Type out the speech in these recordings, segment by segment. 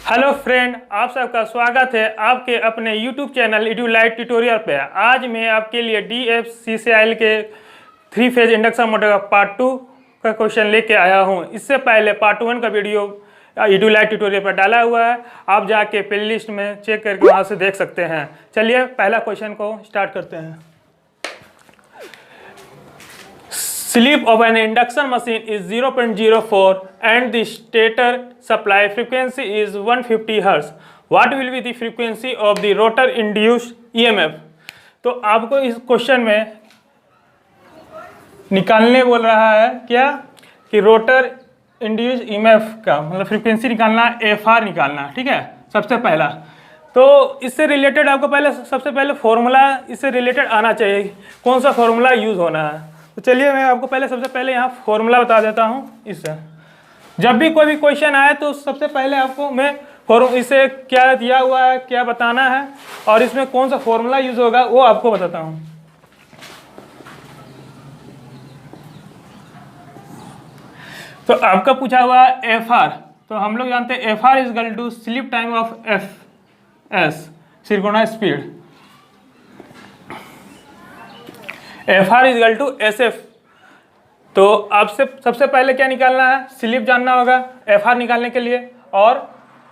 Hello friend, आप सबका स्वागत है आपके अपने YouTube चैनल एडुलाइट ट्यूटोरियल पे। आज मैं आपके लिए DFCCIL के 3 फेज इंडक्शन मोटर का पार्ट 2 का क्वेश्चन लेके आया हूं। इससे पहले पार्ट 1 का वीडियो एडुलाइट ट्यूटोरियल पर डाला हुआ है, आप जाके प्ले लिस्ट में चेक करके वहां से देख सकते हैं। चलिए पहला क्वेश्चन को स्टार्ट करते हैं। Slip of an induction machine is 0.04 and the stator supply frequency is 150 Hz. What will be the frequency of the rotor induced EMF? तो आपको इस क्वेश्चन में निकालने बोल रहा है क्या कि रोटर इंड्यूस EMF का मतलब फ्रीक्वेंसी निकालना, FR निकालना। ठीक है, सबसे पहला तो इससे रिलेटेड आपको सबसे पहले फॉर्मूला इससे रिलेटेड आना चाहिए, कौन सा फॉर्मूला यूज़ होना है। तो चलिए मैं आपको सबसे पहले यहाँ फॉर्मूला बता देता हूँ। इससे जब भी कोई भी क्वेश्चन आए तो सबसे पहले आपको मैं इसे क्या दिया हुआ है, क्या बताना है और इसमें कौन सा फॉर्मूला यूज होगा वो आपको बताता हूँ। तो आपका पूछा हुआ है FR, तो हम लोग जानते हैं FR is equal to slip time of FS, synchronous speed. FR is equal to SF। तो आपसे सबसे पहले क्या निकालना है, स्लिप जानना होगा FR निकालने के लिए और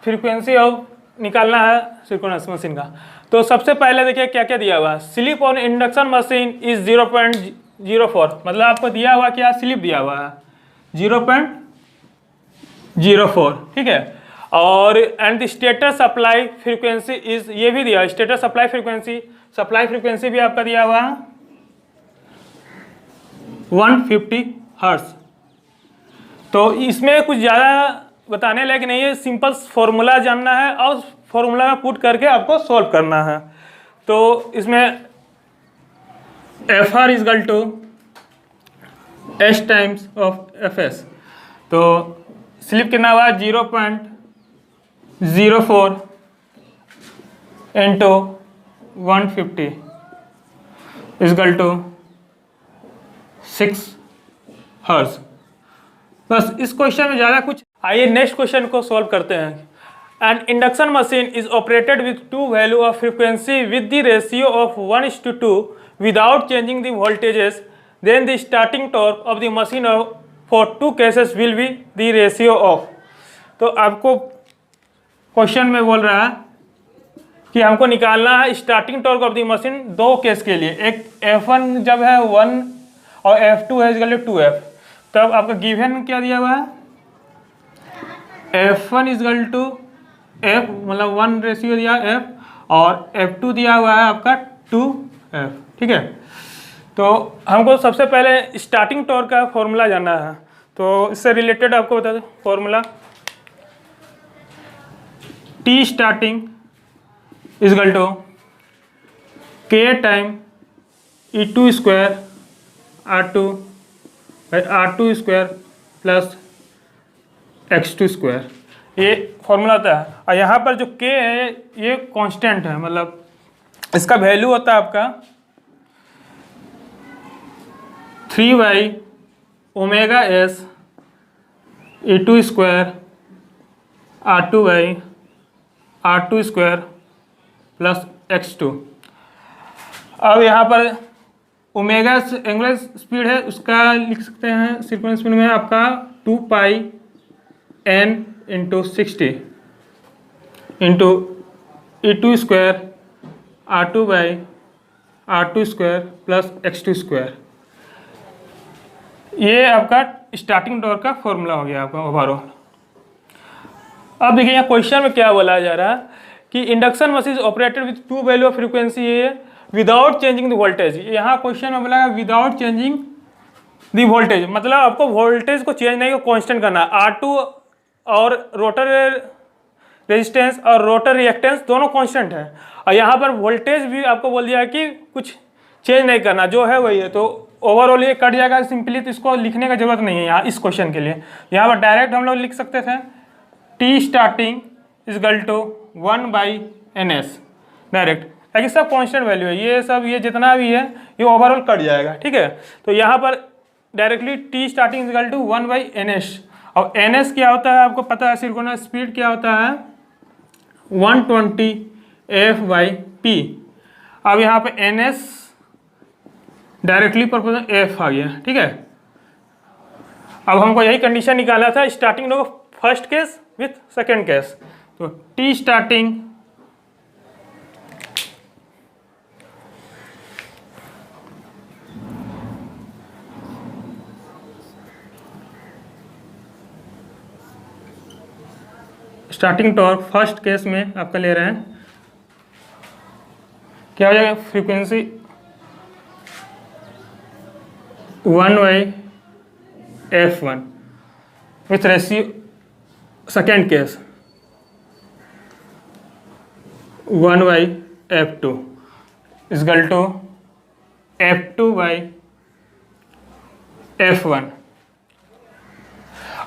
फ्रीक्वेंसी ऑफ निकालना है सिंक्रोनस मशीन का। तो सबसे पहले देखिए क्या क्या दिया हुआ है। Slip on induction machine is 0.04, मतलब आपको दिया हुआ क्या, स्लिप दिया हुआ है 0.04। ठीक है, और and the stator supply frequency is, ये भी दिया स्टेटर सप्लाई फ्रीक्वेंसी भी आपका दिया हुआ है 150 हर्ट्ज। तो इसमें कुछ ज़्यादा बताने लायक नहीं है, सिंपल फॉर्मूला जानना है और फॉर्मूला में पुट करके आपको सॉल्व करना है। तो इसमें FR is equal to S times of FS। तो स्लिप कितना हुआ 0.04 into 150 is equal to 6 hertz. बस इस क्वेश्चन में ज़्यादा कुछ। आइए नेक्स्ट क्वेश्चन को सॉल्व करते हैं। An induction machine is operated with 2 value of frequency with the ratio of 1:2 without changing the voltages, then the starting torque of the machine for 2 cases will be the ratio of. तो आपको question में बोल रहा है कि हमको निकालना है starting torque of the machine 2 case के लिए। एक F1 जब है 1 और F2 है इक्वल टू 2F। तब आपका गिवन क्या दिया हुआ है, F1 इक्वल टू F मतलब 1 रेशियो दिया F और F2 दिया हुआ है आपका 2F। ठीक है, तो हमको सबसे पहले स्टार्टिंग टॉर्क का फॉर्मूला जानना है। तो इससे रिलेटेड आपको बता दें formula, T starting equal to K time E2 square R2 square plus X2 square, ये फॉर्मूला होता है। और यहाँ पर जो K है ये कांस्टेंट है, मतलब इसका वैल्यू होता है आपका 3/ओमेगा/s E2 square R2 square plus X2। अब यहाँ पर ओमेगा एंगुलर स्पीड है, उसका लिख सकते हैं सीक्वेंस स्पीड में आपका 2πn into 60 into E2 square R2 square plus X2 square. ये आपका स्टार्टिंग टॉर्क का फॉर्मूला हो गया आपका ओवरऑल। अब देखिए यहाँ क्वेश्चन में क्या बोला जा रहा है कि induction machine operated with 2 value of frequency without changing the voltage. यहाँ क्वेश्चन में बोला विदाउट चेंजिंग द वोल्टेज, मतलब आपको वोल्टेज को चेंज नहीं, कांस्टेंट करना। R2 और रोटर रेजिस्टेंस और रोटर रिएक्टेंस दोनों कांस्टेंट है, और यहाँ पर वोल्टेज भी आपको बोल दिया कि कुछ चेंज नहीं करना, जो है वही है। तो ओवरऑल ये कट जाएगा सिंपली, तो इसको लिखने का जरूरत नहीं है यहाँ इस क्वेश्चन के लिए। यहाँ पर डायरेक्ट हम लोग लिख सकते थे T starting is equal to 1/ns direct, ताकि सब कांस्टेंट वैल्यू है, ये सब ये जितना भी है ये ओवरऑल कट जाएगा। ठीक है, तो यहाँ पर directly T starting equal to 1/ns। और NS क्या होता है आपको पता है, सिंक्रोनस स्पीड क्या होता है 120 F/P। अब यहाँ पे NS डायरेक्टली प्रोपोर्शनल F आ गया, ठीक है। अब हमको यही कंडीशन निकाला था starting torque first case with second case. तो T starting torque first case में आपका ले रहे हैं, क्या हो जाएगा, frequency 1/F1 with ratio second case 1/F2 equal to F2/F1।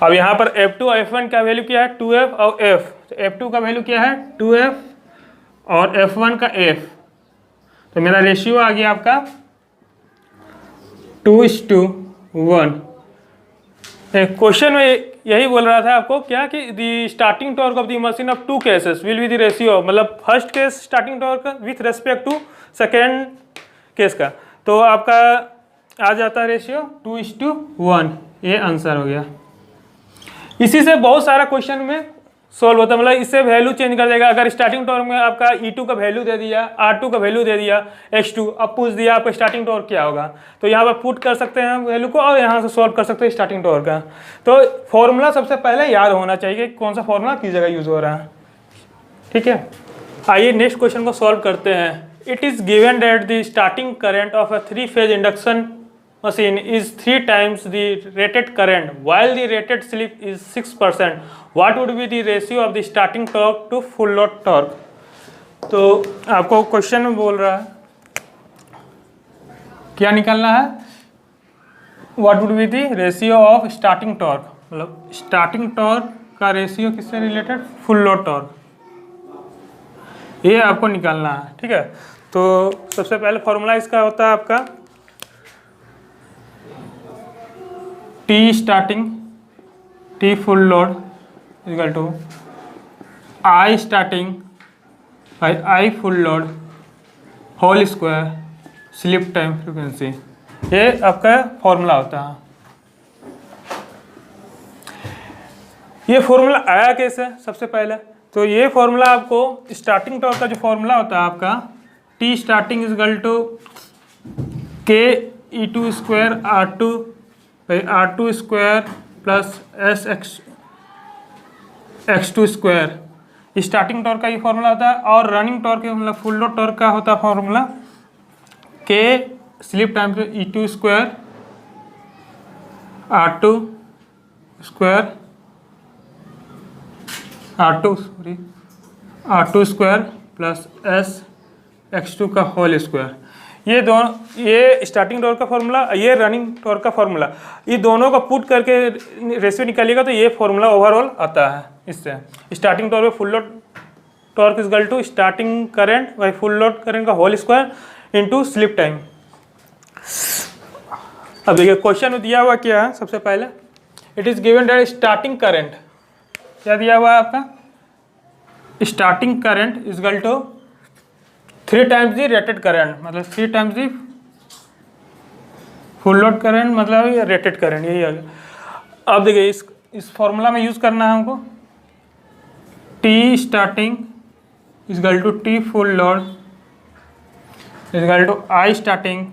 अब यहाँ पर F2 और F1 का वैल्यू क्या है, 2F और F। तो F2 का वैल्यू क्या है 2F और F1 का F। तो मेरा रेशियो आ गया आपका 2:1। क्वेश्चन में यही बोल रहा था आपको क्या कि the starting torque of the machine of two cases will be the ratio, मतलब first case starting torque with respect to second case का। तो आपका आ जाता है रेशियो 2:1। ये आंसर हो गया। इसी से बहुत सारा क्वेश्चन में सॉल्व होता है, मतलब इससे वैल्यू चेंज कर देगा। अगर स्टार्टिंग टॉर्क में आपका E2 का वैल्यू दे दिया, R2 का वैल्यू दे दिया, H2, अब पूछ दिया आपका स्टार्टिंग टॉर्क क्या होगा, तो यहाँ पर पुट कर सकते हैं वैल्यू को और यहाँ से सॉल्व कर सकते हैं स्टार्टिंग टॉर्क का। तो फॉर्मूला सबसे पहले याद होना चाहिए कि कौन सा फॉर्मूला किस जगह यूज हो रहा है, ठीक है। आइए नेक्स्ट क्वेश्चन को सॉल्व करते हैं। It is given that the starting current of a 3-phase induction machine is 3 times the rated current while the rated slip is 6%. What would be the ratio of the starting torque to full load torque? तो आपको question में बोल रहा है क्या निकालना है, What would be the ratio of starting torque, मतलब स्टार्टिंग टॉर्क का रेशियो किससे रिलेटेड, फुल लोड टॉर्क, ये आपको निकालना है, ठीक है। तो सबसे पहले फॉर्मूला इसका होता है आपका T starting T full load equal to I starting by I full load whole square slip time frequency. ये आपका फॉर्मूला होता है। ये फॉर्मूला आया कैसे, सबसे पहले तो ये फॉर्मूला आपको स्टार्टिंग टॉर्क का जो फॉर्मूला होता है आपका T starting equal to K E2 square R2 square plus x2 square, starting torque का ये फॉर्मूला होता है। और रनिंग टॉर्क मतलब फुल लोड टॉर्क का होता है formula K slip time E2 square R2 square plus x2 का होल स्क्वायर। ये दोनों, ये स्टार्टिंग टॉर्क का फॉर्मूला, ये रनिंग टॉर्क का फॉर्मूला, ये दोनों का पुट करके रेशियो निकालिएगा तो ये फॉर्मूला ओवरऑल आता है। इससे स्टार्टिंग टॉर्क में full load torque is equal to starting current by full load current का whole square into slip time. अब देखिए क्वेश्चन में दिया हुआ क्या है, सबसे पहले it is given that starting current, क्या दिया हुआ है आपका, starting current is equal to 3 times the rated current, मतलब 3 times the full load current मतलब रेटेड करंट, यही आ गया। अब देखिए इस फॉर्मूला में यूज करना है हमको T starting is equal to T full load is equal to I starting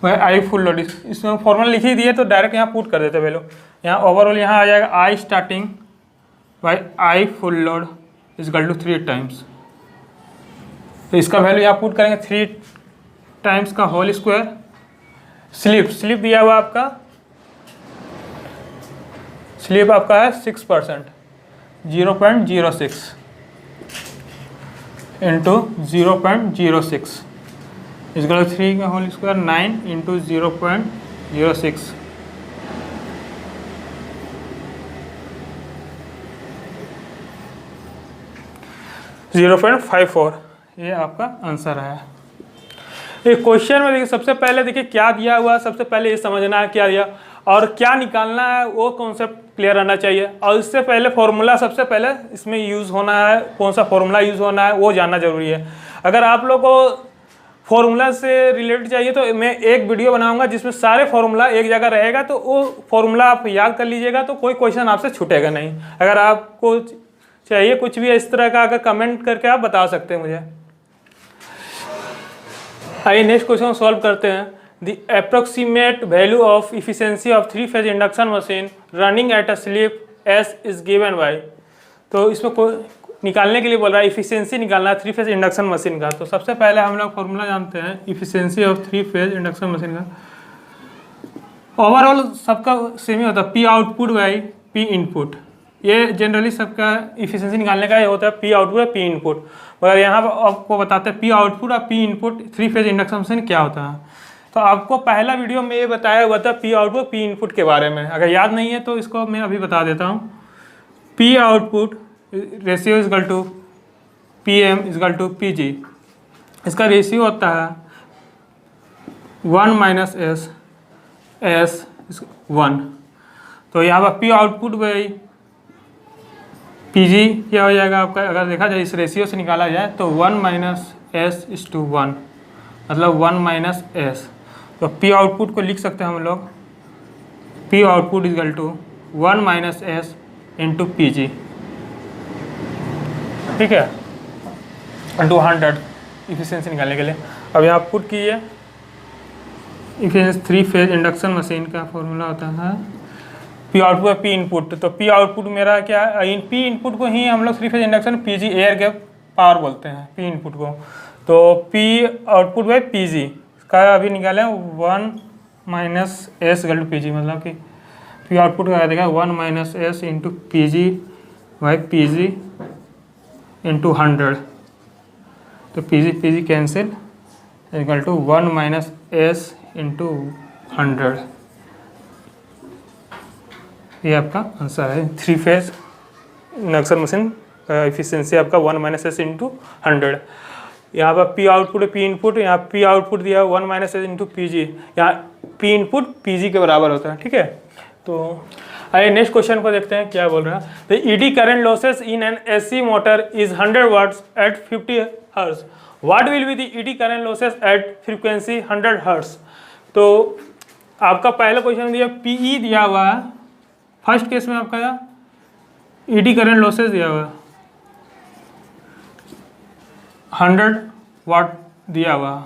by I full load. इसमें फॉर्मूला लिख ही दिए तो डायरेक्ट यहाँ पुट कर देते वैल्यू, यहाँ ओवरऑल यहाँ आ जाएगा I starting by I full load is equal to 3 times. तो इसका वैल्यू यहाँ पुट करेंगे 3 टाइम्स का होल स्क्वायर। स्लिप दिया हुआ आपका, स्लिप आपका है 6%, 0.06 इंटू 0.06 इसका 3 का होल स्क्वायर 9 इंटू 0.06 0.54, ये आपका आंसर है। एक क्वेश्चन में देखिए सबसे पहले देखिए क्या दिया हुआ, सबसे पहले ये समझना है क्या दिया। और क्या निकालना है वो कॉन्सेप्ट क्लियर रहना चाहिए। और इससे पहले फॉर्मूला सबसे पहले इसमें यूज़ होना है, कौन सा फॉर्मूला यूज़ होना है वो जानना ज़रूरी है। अगर आप लोग को फॉर्मूला से रिलेटेड चाहिए तो मैं एक वीडियो बनाऊंगा जिसमें सारे फॉर्मूला एक जगह रहेगा, तो वो फॉर्मूला आप याद कर लीजिएगा तो कोई क्वेश्चन आपसे छूटेगा नहीं। अगर आपको चाहिए कुछ भी इस तरह का, अगर कमेंट करके आप बता सकते हैं मुझे। आइए नेक्स्ट क्वेश्चन सॉल्व करते हैं। The approximate value of efficiency of 3 phase induction machine running at a slip S is given by. तो इसमें कोई निकालने के लिए बोल रहा है, इफिशिएंसी निकालना है 3 फेज इंडक्शन मशीन का। तो सबसे पहले हम लोग फॉर्मूला जानते हैं efficiency of 3 phase induction machine का। ओवरऑल सबका सेम ही होता है, P output by P input. ये जनरली सबका इफिशिएंसी निकालने का ये होता है पी आउटपुट या पी इनपुट। मगर यहाँ पर आपको बताते हैं पी आउटपुट और P input 3 phase induction machine क्या होता है। तो आपको पहला वीडियो में ये बताया हुआ था पी आउटपुट पी इनपुट के बारे में। अगर याद नहीं है तो इसको मैं अभी बता देता हूँ। P output ratio is equal to P M is equal to P G. इसका रेशियो होता है 1 माइनस एस, एस 1। तो यहाँ पर पी आउटपुट बाई पी जी क्या हो जाएगा आपका, अगर देखा जाए इस रेशियो से निकाला जाए तो 1 माइनस एस इज टू 1, मतलब 1 माइनस एस। तो पी आउटपुट को लिख सकते हैं हम लोग, P output is equal to 1 minus S into P G, ठीक है, इंटू 100 इफिशिएंसी निकालने के लिए। अब यहाँ पुट कीजिए, इफिशिएंसी 3 फेज इंडक्शन मशीन का फॉर्मूला होता है पी आउटपुट पी इनपुट। तो पी आउटपुट मेरा क्या है, पी इनपुट को ही हम लोग 3 phase induction P G air gap power बोलते हैं पी इनपुट को। तो P output by P G का अभी निकालें 1 माइनस एस गल टू पी जी, मतलब कि पी आउटपुट का देगा 1 minus S into P G by P G into 100। तो P G cancel equal to 1 minus S into 100। ये आपका आंसर है। 3 फेज इंडक्शन मशीन का एफिशिएंसी आपका 1 माइनस एस इंटू 100। यहाँ पर पी आउटपुट पी इनपुट, यहाँ पी आउटपुट दिया 1 माइनस एस इंटू पी जी, यहाँ पी इनपुट पी जी के बराबर होता है, ठीक है। तो आइए नेक्स्ट क्वेश्चन को देखते हैं क्या बोल रहा है। The eddy current losses in an AC motor is 100 watts at 50 hertz. What will be the eddy current losses at frequency 100 hertz. तो आपका पहला क्वेश्चन दिया पीई दिया हुआ है, फर्स्ट केस में आपका ईडी करंट लॉसेस दिया हुआ 100 वाट दिया हुआ,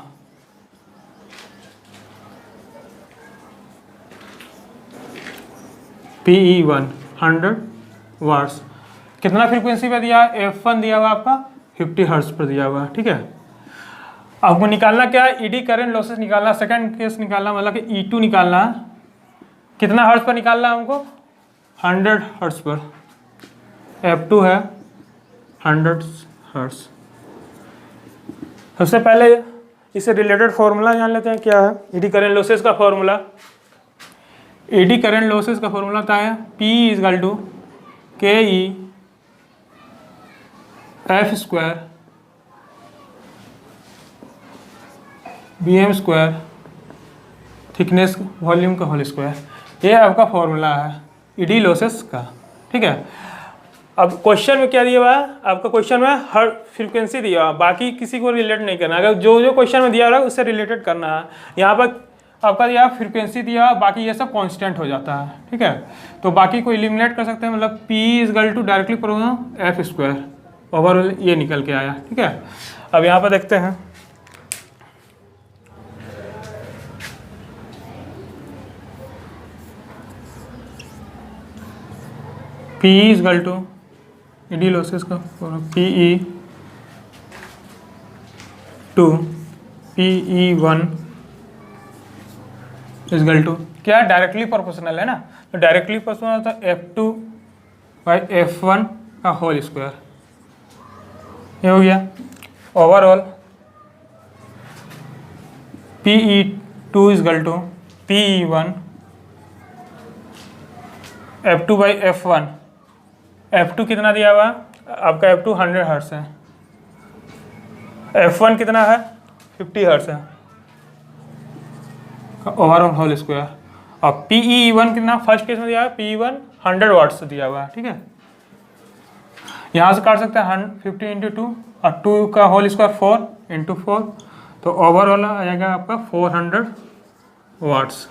PE1 100 वाट्स। कितना फ्रीक्वेंसी पे दिया है, F1 दिया हुआ आपका 50 हर्ट्ज पर दिया हुआ, ठीक है। आपको निकालना क्या है, ईडी करंट लॉसेस निकालना, सेकंड केस निकालना, मतलब कि E2 निकालना है। कितना हर्ट्ज पर निकालना है हमको, 100 हर्ट्ज पर। F2 है 100 हर्ट्ज। सबसे पहले इससे रिलेटेड फॉर्मूला जान लेते हैं क्या है ईडी करंट लॉसेस का फॉर्मूला। ईडी करंट लॉसेस का फॉर्मूला होता है P is equal to KE F square BM square thickness volume का होल स्क्वायर। ये आपका फॉर्मूला है ईडी लॉसेस का, ठीक है। अब क्वेश्चन में क्या दिया हुआ है, आपका क्वेश्चन में हर फ्रीक्वेंसी दिया हुआ, बाकी किसी को रिलेट नहीं करना। अगर जो जो क्वेश्चन में दिया हुआ है उससे रिलेटेड करना है। यहाँ पर आपका दिया फ्रीक्वेंसी दिया, बाकी ये सब कांस्टेंट हो जाता है, ठीक है। तो बाकी को एलिमिनेट कर सकते हैं, मतलब P is equal to directly program F square, overall ये निकल के आया, ठीक है। अब यहाँ पर देखते हैं P is equal to eddy losses का PE to PE1 is equal to क्या डायरेक्टली प्रोपोर्शनल है ना, तो डायरेक्टली प्रोपोर्शनल था F2 बाई F1 का होल स्क्वायर। ये हो गया। Overall PE2 is equal to PE1 F2 by F1। F2 कितना दिया हुआ आपका, F2 100 हर्ट्ज है, F1 कितना है 50 हर्ट्ज है, ओवरऑल होल स्क्वायर। और PE1 कितना फर्स्ट केस में दिया है, PE1 100 वाट्स दिया हुआ है, ठीक है। यहाँ से काट सकते हैं 50 इंटू 2 और 2 का होल स्क्वायर 4 इंटू 4, तो ओवरऑल आ जाएगा आपका 400 वाट्स।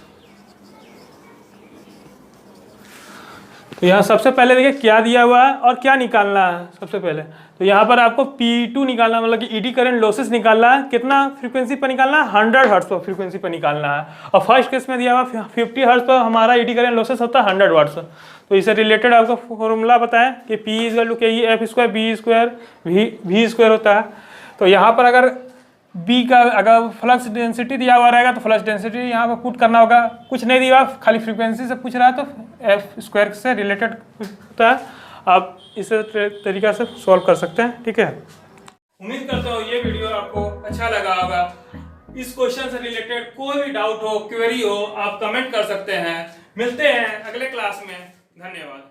तो यहाँ सबसे पहले देखिए क्या दिया हुआ है और क्या निकालना है। सबसे पहले तो यहाँ पर आपको P2 निकालना, मतलब कि ईडी करंट लॉसेस निकालना है। कितना फ्रीक्वेंसी पर निकालना है, 100 हर्ट्ज पर फ्रीक्वेंसी पर निकालना है। और फर्स्ट केस में दिया हुआ 50 हर्ट्ज पर हमारा ईडी करंट लॉसेस होता है 100 वाट्स। तो इससे रिलेटेड आपको फॉर्मूला बताएं कि P = KE F² B² V² होता है। तो यहाँ पर अगर B का अगर फ्लक्स डेंसिटी दिया हुआ रहेगा तो फ्लक्स डेंसिटी यहाँ पर पुट करना होगा। कुछ नहीं दिया, खाली फ्रीक्वेंसी से पूछ रहा है तो F² से रिलेटेड होता है। आप इस तरीका से सॉल्व कर सकते हैं, ठीक है। उम्मीद करता हूँ ये वीडियो आपको अच्छा लगा होगा। इस क्वेश्चन से रिलेटेड कोई भी डाउट हो, क्वेरी हो, आप कमेंट कर सकते हैं। मिलते हैं अगले क्लास में। धन्यवाद।